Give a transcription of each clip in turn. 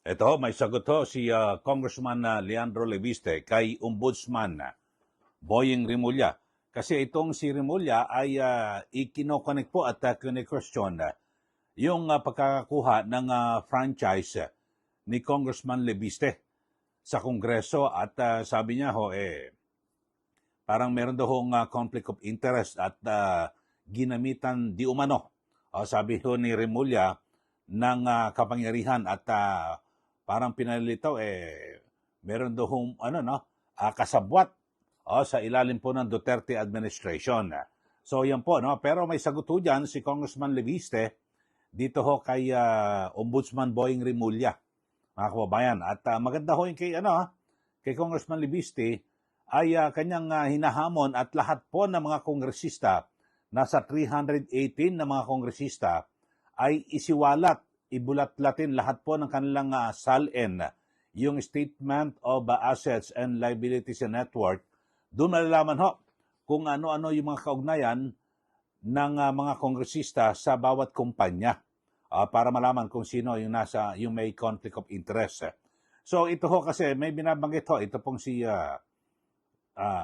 Ito, may sagot ho si Congressman Leandro Leviste kay Ombudsman Boying Rimulya. Kasi itong si Rimulya ay ikinokonek po at kine-question yung pagkakakuha ng franchise ni Congressman Leviste sa Kongreso at sabi niya ho, parang meron daw hong conflict of interest at ginamitan di umano. Sabi ho ni Rimulya ng kapangyarihan at parang pinalilitaw meron daw hong kasabwat sa ilalim po ng Duterte administration. So yan po, no? Pero may sagot ho dyan si Congressman Leviste dito ho kay Ombudsman Boying Rimulya, mga kababayan. At maganda ho yung kay Congressman Leviste ay kanyang hinahamon at lahat po ng mga kongresista, nasa 318 na mga kongresista, ay isiwalat, ibulatlatin lahat po ng kanilang SALN, yung Statement of Assets and Liabilities and Network. Doon malalaman ho kung ano-ano yung mga kaugnayan ng mga kongresista sa bawat kumpanya para malaman kung sino yung may conflict of interest. So ito ho kasi may binabanggit ho, ito pong si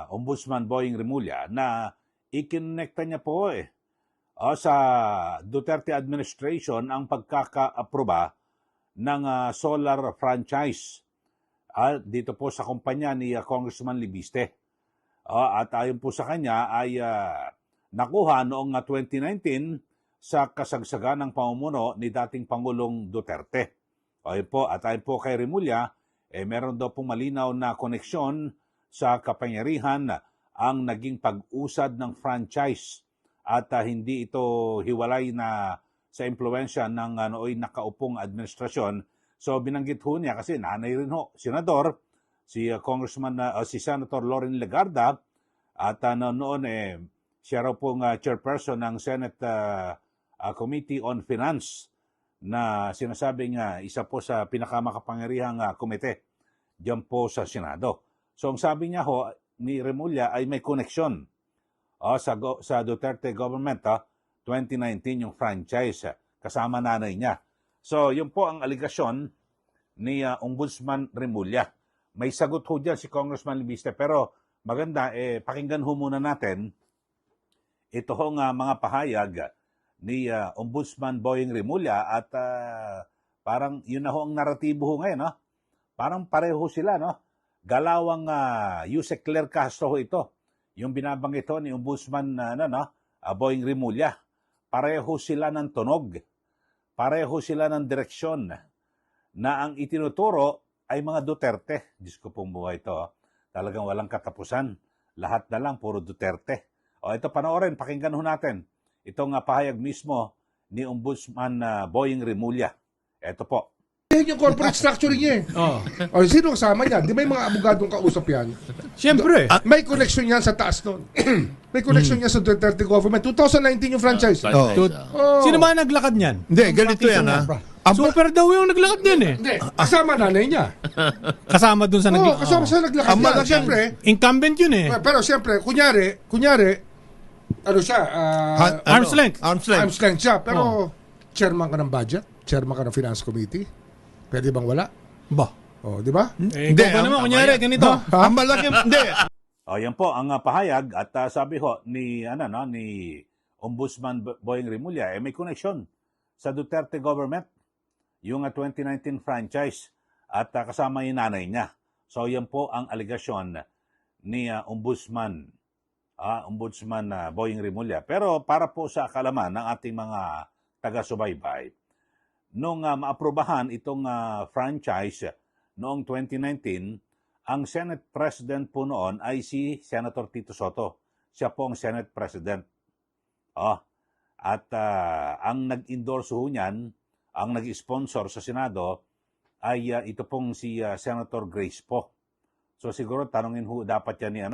Ombudsman Boying Rimulya na ikinekta niya po sa Duterte administration ang pagkaka-aproba ng solar franchise dito po sa kumpanya ni Congressman Leviste. At ayon po sa kanya ay nakuha noong 2019 sa kasagsagan ng pamumuno ni dating Pangulong Duterte. Ayon po kay Rimulya, meron daw pong malinaw na koneksyon sa kapangyarihan ang naging pag-usad ng franchise at hindi ito hiwalay na sa impluwensya ng nooy nakaupong administrasyon. So binanggit ho niya kasi nanay rin ho, senador, si si Senator Loren Legarda at noon siya raw pong chairperson ng Senate Committee on Finance na sinasabing isa po sa pinakamakapangyarihang komite diyan po sa Senado. So ang sabi niya ho ni Rimulya ay may koneksyon sa Duterte government 2019 yung franchise kasama nanay niya. So yun po ang aligasyon ni Ombudsman Rimulya. May sagot ho dyan si Congressman Leviste pero maganda pakinggan ho muna natin ito hong mga pahayag ni Ombudsman Boying Rimulya at parang yun na ho ang naratibo ho ngayon. Parang pareho sila, no? Galawang Yusek Claire Castro ho ito. Yung binabanggit ho ni Ombudsman Boying Rimulya. Pareho sila ng tunog. Pareho sila ng direksyon na ang itinuturo ay mga Duterte. Diyos ko pong buhay ito. Talagang walang katapusan. Lahat na lang, puro Duterte. Ito panoorin, pakinggan ho natin. Itong pahayag mismo ni Ombudsman Boying Rimulya. Ito po. Yung corporate structure niya sino kasama niya? Di may mga abogadong kausap yan? Siyempre. May connection yan sa taas nun. May connection yan sa Duterte government. 2019 yung franchise. Sino ba naglakad niyan? Hindi, ganito yan Super daw yung naglakad niyan Hindi, kasama nanay niya. Kasama dun sa naglakad. Kasama sa naglakad niya. Siyempre, Incumbent yun pero siyempre, kunyari, ano siya? Arm's length. Arm's length. Arm's length siya. Pero, chairman ka ng budget, chairman ka ng finance committee. Pwede bang wala? Ba? Di ba? Hindi. Ikaw naman, kunyari, ganito. Ang malaki, hindi. Yan po ang pahayag at sabi ho ni Ombudsman Boying Rimulya may koneksyon sa Duterte government yung 2019 franchise at kasama yung nanay niya. So yan po ang aligasyon ni Ombudsman Boying Rimulya. Pero para po sa kalaman ng ating mga taga-subaybay, nung maaprubahan itong franchise noong 2019, ang Senate President po noon ay si Senator Tito Soto. Siya po ang Senate President. At ang nag-endorse ho niyan, ang nag-sponsor sa Senado, ay ito pong si Senator Grace po. So siguro tanongin ho dapat yan ni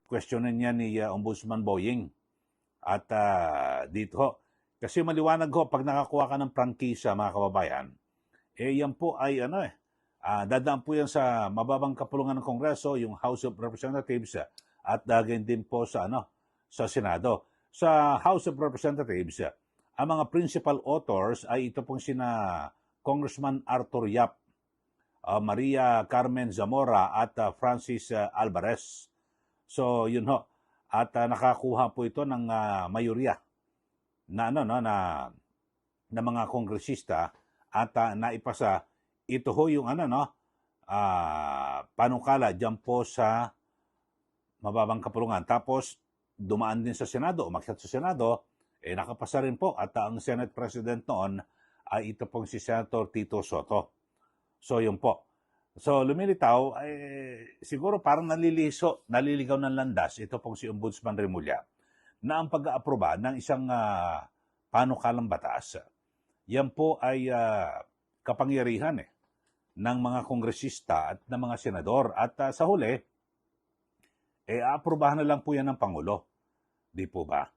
questionin niya ni Ombudsman Boying. At dito ho, kasi maliwanag ho, pag nakakuha ka ng prangkisa, mga kababayan, yan po ay dadaan po yan sa mababang kapulungan ng Kongreso, yung House of Representatives, at daging din po sa Senado. Sa House of Representatives, ang mga principal authors ay ito pong sina Congressman Arthur Yap Maria Carmen Zamora at Francis Alvarez. So yun ho. At nakakuha po ito ng mayorya na mga kongresista at naipasa ito ho yung panukala diyan po sa mababang kapulungan. Tapos dumaan din sa Senado, umakyat sa Senado, nakapasa rin po at ang Senate President noon ay ito pong si Senator Tito Soto. So yun po. So lumilitaw, siguro parang naliligaw ng landas ito pong si Ombudsman Remulla na ang pag-aaproba ng isang panukalang batas, yan po ay kapangyarihan ng mga kongresista at ng mga senador. At sa huli, aaprobahan na lang po yan ng Pangulo. Di po ba?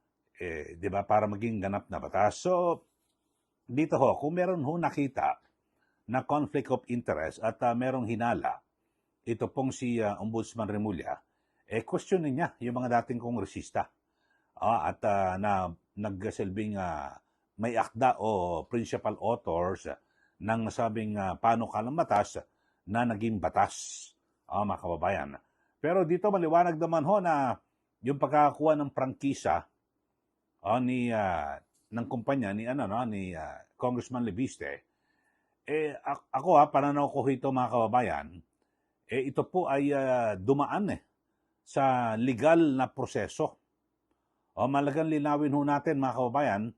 Di ba? Para maging ganap na batas. So, dito ho, kung meron ho nakita na conflict of interest at merong hinala, ito pong si Ombudsman Remulla, questionin niya yung mga dating kongresista. At na nagsilbing may akda o principal authors ng nasabing panukalang batas na naging batas, mga kababayan. Pero dito maliwanag naman ho na yung pagkakakuha ng prangkisa ng kumpanya ni Congressman Lebiste, ako pananaw ko ito, mga kababayan, ito po ay dumaan sa legal na proseso. Malagang linawin ho natin, mga kababayan,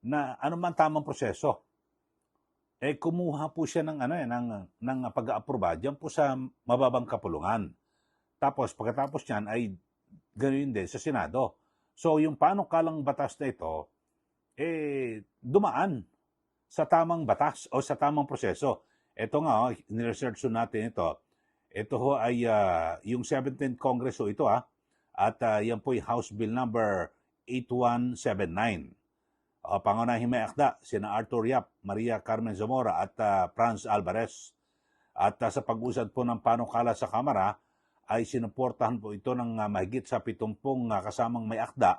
na anuman tamang proseso. Kumuha po siya ng pag-aaproba diyan po sa mababang kapulungan. Tapos pagkatapos niyan ay ganoon din sa Senado. So yung panukalang batas na ito dumaan sa tamang batas o sa tamang proseso. Ito nga, ni-research natin ito. Ito ho ay yung 17th Congress ho ito at yan po yung House Bill number 8179. Pangunahing may akda, sina Arthur Yap, Maria Carmen Zamora at Franz Alvarez. At sa pag-usad po ng panukala sa Kamara, ay sinuportahan po ito ng mahigit sa 70 kasamang may akda,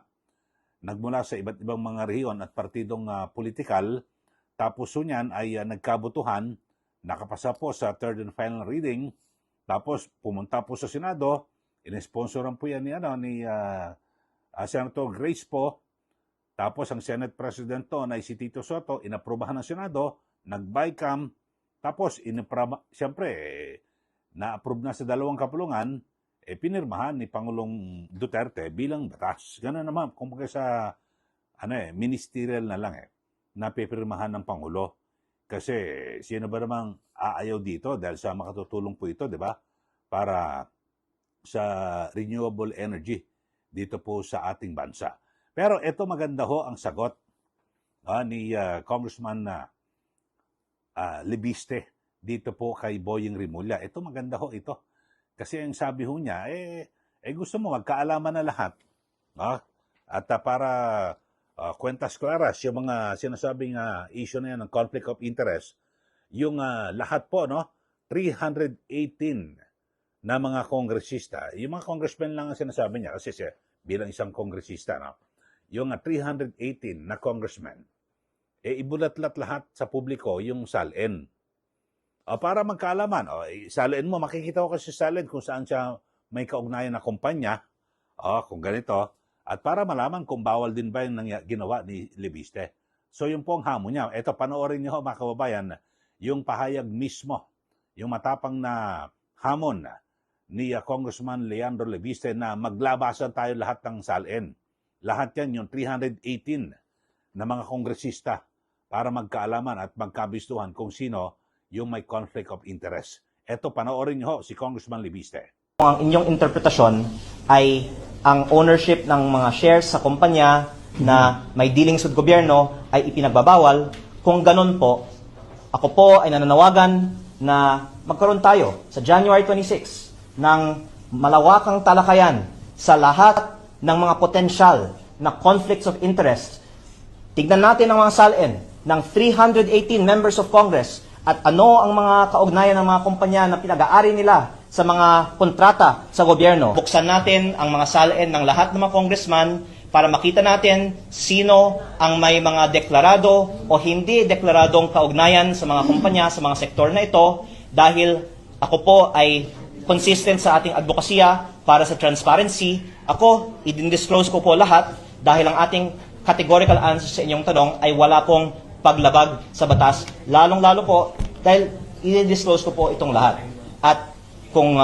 nagmula sa iba't ibang mga rehiyon at partidong politikal. Tapos niyan ay nagkabutuhan, nakapasa po sa third and final reading, tapos pumunta po sa Senado, inesponsoran po yan ni Senator Grace po. Tapos ang Senate President ay si Tito Soto, inaprubahan ng Senado, nag-bycam, tapos siyempre, na-approve na sa dalawang kapulungan, pinirmahan ni Pangulong Duterte bilang batas. Gano'n naman, kumbaga sa ministerial na lang na pipirmahan ng Pangulo. Kasi sino ba namang aayaw dito dahil sa makatutulong po ito, di ba? Para sa renewable energy dito po sa ating bansa. Pero ito maganda ho ang sagot ni Congressman Lebiste dito po kay Boying Remulla. Ito maganda ho ito. Kasi ang sabi ho niya, gusto mo magkaalaman na lahat. At para kwentas claras, yung mga sinasabing issue na yan ng conflict of interest, yung lahat po, 318 na mga kongresista, yung mga congressmen lang ang sinasabi niya kasi siya bilang isang kongresista, yung 318 na congressmen, ibulat-lat lahat sa publiko yung SALN. Para magkaalaman, SALN mo, makikita ko kasi SALN kung saan siya may kaugnayan na kumpanya, kung ganito, at para malaman kung bawal din ba yung ginawa ni Lebiste. So yung pong hamon niya, ito panoorin niyo mga kababayan, yung pahayag mismo, yung matapang na hamon ni Congressman Leandro Lebiste na maglabasan tayo lahat ng SALN. Lahat yan, yung 318 na mga kongresista para magkaalaman at magkabistuhan kung sino yung may conflict of interest. Ito, panoorin niyo si Congressman Lebiste. Ang inyong interpretasyon ay ang ownership ng mga shares sa kumpanya na may dealings with gobyerno ay ipinagbabawal. Kung ganun po, ako po ay nananawagan na magkaroon tayo sa January 26 ng malawakang talakayan sa lahat ng mga potensyal na conflicts of interest. Tignan natin ang mga SALN ng 318 members of Congress at ano ang mga kaugnayan ng mga kumpanya na pinag-aari nila sa mga kontrata sa gobyerno. Buksan natin ang mga SALN ng lahat ng mga congressman para makita natin sino ang may mga deklarado o hindi deklaradong kaugnayan sa mga kumpanya, sa mga sektor na ito, dahil ako po ay consistent sa ating advokasya para sa transparency. Ako, i-disclose ko po lahat dahil ang ating categorical answer sa inyong tanong ay wala pong paglabag sa batas. Lalong-lalo po dahil i-disclose ko po itong lahat. At kung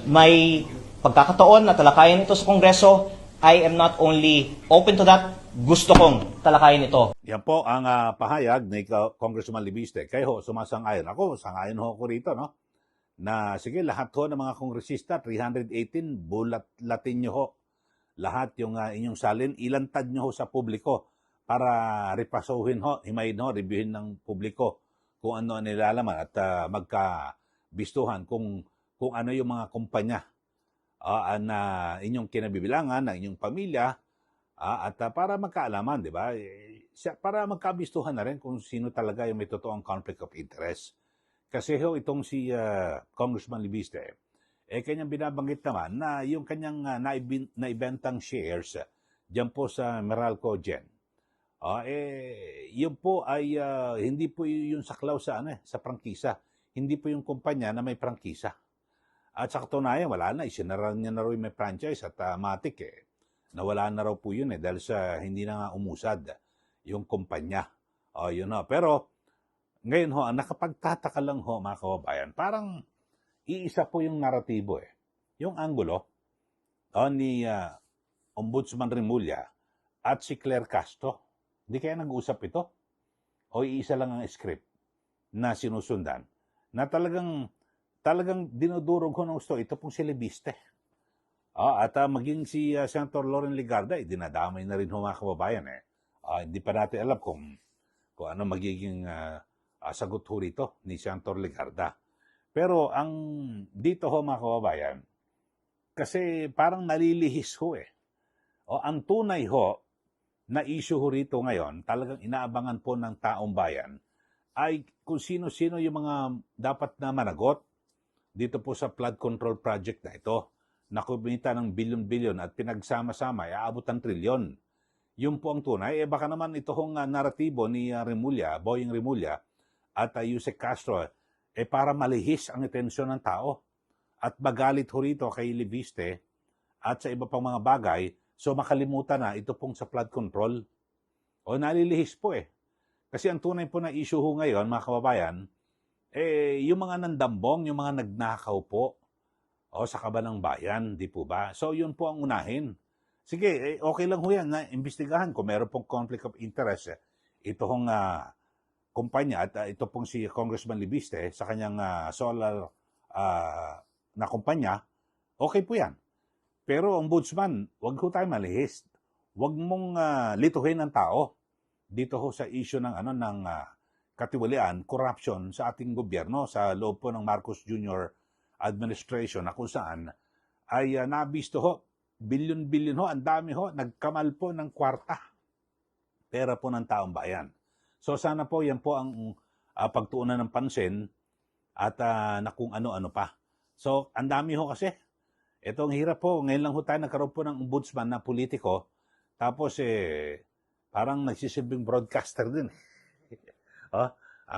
may pagkakataon na talakayin ito sa Kongreso, I am not only open to that, gusto kong talakayin ito. Yan po ang pahayag ni Congressman Libiste. Kayo ho, sumasang-ayon. Ako, sang-ayon ho ako rito, no? Na sige, lahat ho ng mga kongresista, 318, bulat-latin nyo ho. Lahat yung inyong salin, ilantad nyo ho sa publiko para repasuhin ho, himayin ho, reviewin ng publiko kung ano ang nilalaman at magkabistuhan kung ano yung mga kumpanya na inyong kinabibilangan, ng inyong pamilya, at para magkaalaman, di ba? Para magkabistuhan na rin kung sino talaga yung may totoong conflict of interest. Kasi ho, itong si Congressman Libiste, kanyang binabanggit naman na yung kanyang naibentang shares dyan po sa Meralco Gen. Yun po ay hindi po yung saklaw sa prangkisa. Hindi po yung kumpanya na may prangkisa. At sa katunayan, wala na. Isinara niya na rin may franchise at matik nawala na raw po yun dahil sa hindi na nga umusad yung kumpanya. Yun ho. Pero ngayon ho, ang nakapagtataka lang ho mga kababayan, parang iisa po yung naratibo Yung angulo ni Ombudsman Remulla at si Claire Castro. Hindi kaya nag-usap ito? O iisa lang ang script na sinusundan na talagang dinudurog ko ng gusto. Ito pong si Libiste. At maging si Senator Loren Legarda, dinadamay na rin ho mga kababayan. Hindi pa natin alam kung ano magiging sagot ho rito ni Senator Legarda. Pero ang dito ho mga kababayan, kasi parang nalilihis ho ang tunay ho na issue ho rito ngayon, talagang inaabangan po ng taong bayan, ay kung sino-sino yung mga dapat na managot dito po sa flood control project na ito, na kumita ng bilyon-bilyon at pinagsama-sama ay aabot ng trilyon. Yun po ang tunay. Baka naman ito hong naratibo ni Remulla, Boying Remulla, at Yusek Castro, para malihis ang atensyon ng tao at magalit ho rito kay Libiste at sa iba pang mga bagay, so makalimutan na ito pong sa flood control. Nalilihis po Kasi ang tunay po na issue ho ngayon, mga kababayan, yung mga nandambong, yung mga nagnakaw po, sa kabanang bayan, di po ba? So yun po ang unahin. Sige, okay lang ho yan na imbestigahan kung meron pong conflict of interest. Ito hong kumpanya at ito pong si Congressman Libiste sa kanyang solar na kumpanya, okay po yan. Pero ombudsman, wag ho tayo malihis. Wag mong lituhin ang tao dito ho sa issue ng katiwalian, corruption sa ating gobyerno sa loob po ng Marcos Jr. administration na kung saan ay nabisto ho, bilyon-bilyon ho, ang dami ho, nagkamal po ng kwarta. Pera po ng taong bayan. So sana po yan po ang pagtuunan ng pansin at na kung ano-ano pa. So ang dami ho kasi. Ito ang hirap po. Ngayon lang ho tayo nagkaroon po ng ombudsman na politiko. Tapos parang nagsisilbing broadcaster din.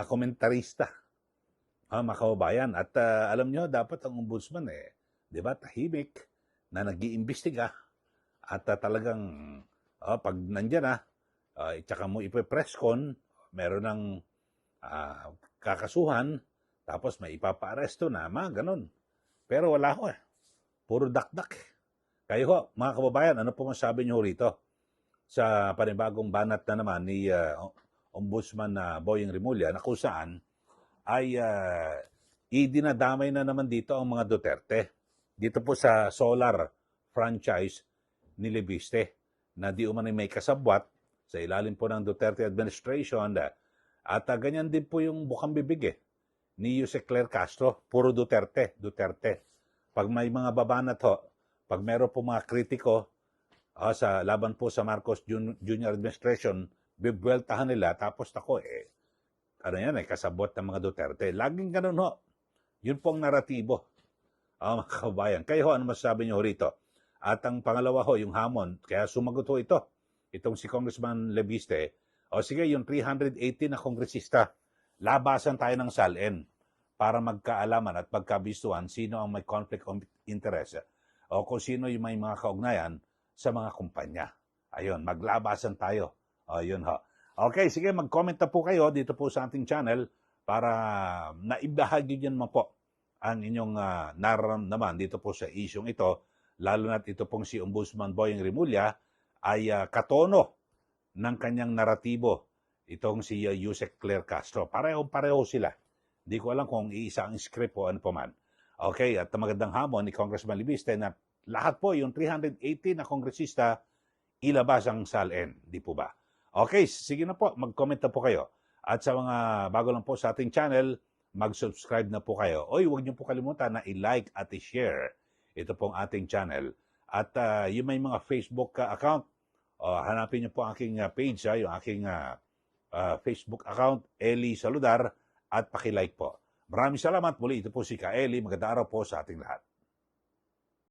Komentarista. Mga kababayan. At alam nyo, dapat ang ombudsman di ba, tahimik na nag-iimbestiga at talagang pag nandyan tsaka mo ipe-press con, meron ng kakasuhan, tapos may ipapa-aresto na, ganun. Pero wala ho puro dakdak. Kayo ho, mga kababayan, ano po masabi nyo rito sa panibagong banat na naman ni Ombudsman Boying Remulla na kung saan ay idinadamay na naman dito ang mga Duterte. Dito po sa solar franchise ni Libiste na di umano'y may kasabwat sa ilalim po ng Duterte administration at ganyan din po yung bukang bibig ni Yusek Claire Castro. Puro Duterte. Pag may mga babanat ho, pag meron po mga kritiko sa laban po sa Marcos Jr. administration, bibweltahan nila tapos kasabot ng mga Duterte. Laging ganun ho. Yun pong naratibo. Mga kababayan. Kayo ho, ano masasabi nyo rito? At ang pangalawa ho, yung hamon. Kaya sumagot ho itong si Congressman Libiste. Sige, yung 318 na kongresista, labasan tayo ng SALN para magkaalaman at pagkabistuhan sino ang may conflict of interest o kung sino yung may mga kaugnayan sa mga kumpanya. Ayun, maglabasan tayo. Ayun ho. Okay, sige, mag-comment na po kayo dito po sa ating channel para naibahagi nyo naman po ang inyong nararamdaman dito po sa isyong ito, lalo na ito pong si Ombudsman Boyeng Rimulya ay katono ng kanyang naratibo, itong si Yusek Claire Castro. Pareho sila. Hindi ko alam kung iisa ang script o ano pa man. Okay, at magandang hamon ni Congressman Libiste na lahat po, yung 380 na kongresista, ilabas ang SALN. Di po ba? Okay, sige na po, mag-comment na po kayo. At sa mga bago lang po sa ating channel, mag-subscribe na po kayo. Oy, huwag niyo po kalimutan na i-like at i-share ito pong ating channel. At yung may mga Facebook account, hanapin niyo po ang aking page, yung aking Facebook account, Eli Saludar, at paki-like po. Maraming salamat muli. Ito po si Ka Eli. Magandang araw po sa ating lahat.